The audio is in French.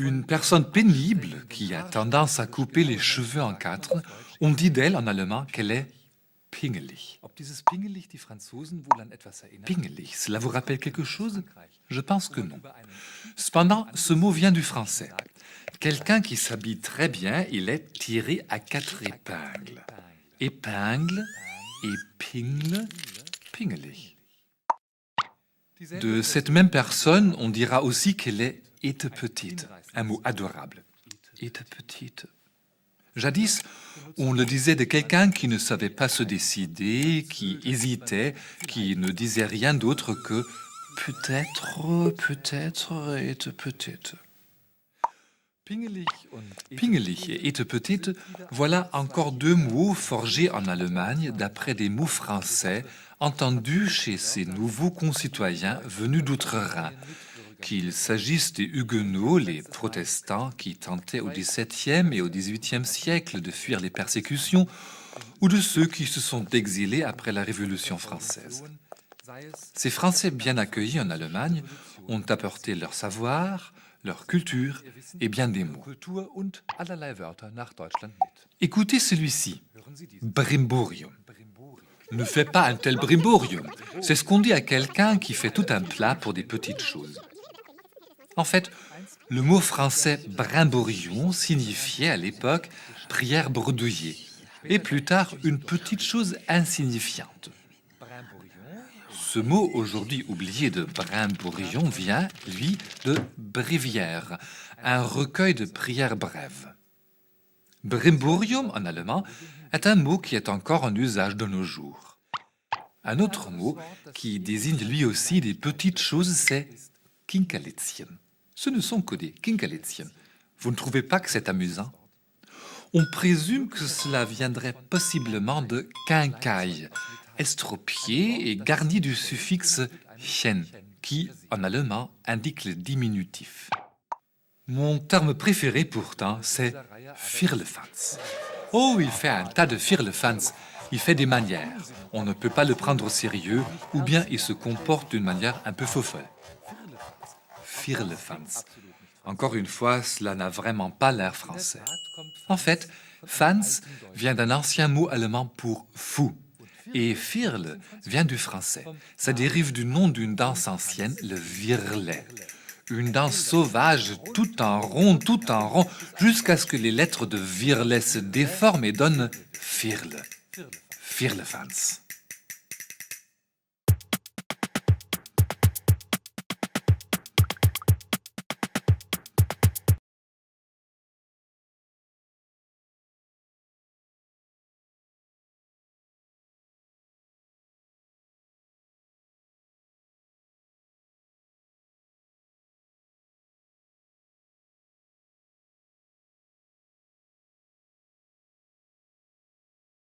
Une personne pénible qui a tendance à couper les cheveux en quatre, on dit d'elle en allemand qu'elle est pingelig. Pingelig, cela vous rappelle quelque chose? Je pense que non. Cependant, ce mot vient du français. Quelqu'un qui s'habille très bien, il est tiré à quatre épingles. Épingle et pingle, pingelig. De cette même personne, on dira aussi qu'elle est petite, un mot adorable. Petite. Jadis, on le disait de quelqu'un qui ne savait pas se décider, qui hésitait, qui ne disait rien d'autre que peut-être, petite. Pingelig et petite, voilà encore deux mots forgés en Allemagne d'après des mots français entendus chez ces nouveaux concitoyens venus d'outre-Rhin, qu'il s'agisse des Huguenots, les protestants qui tentaient au XVIIe et au XVIIIe siècle de fuir les persécutions, ou de ceux qui se sont exilés après la Révolution française. Ces Français bien accueillis en Allemagne ont apporté leur savoir, leur culture et bien des mots. Écoutez celui-ci, Brimborium. Ne fais pas un tel brimborium. C'est ce qu'on dit à quelqu'un qui fait tout un plat pour des petites choses. En fait, le mot français brimborion signifiait à l'époque prière bredouillée, et plus tard une petite chose insignifiante. Ce mot aujourd'hui oublié de brimborion vient, lui, de bréviaire, un recueil de prières brèves. Brimborium en allemand est un mot qui est encore en usage de nos jours. Un autre mot qui désigne lui aussi des petites choses, c'est Kinkerlitzchen. Ce ne sont que des Kinkerlitzchen. Vous ne trouvez pas que c'est amusant? On présume que cela viendrait possiblement de quincaille, estropié et garni du suffixe chen, qui, en allemand, indique le diminutif. Mon terme préféré pourtant, c'est firlefanz. Oh, il fait un tas de firlefanz. Il fait des manières. On ne peut pas le prendre au sérieux, ou bien il se comporte d'une manière un peu faux-folle. Firlefanz. Encore une fois, cela n'a vraiment pas l'air français. En fait, Fanz vient d'un ancien mot allemand pour fou. Et Firle vient du français. Ça dérive du nom d'une danse ancienne, le virlet. Une danse sauvage, tout en rond, jusqu'à ce que les lettres de virlet se déforment et donnent Firle. Firlefanz.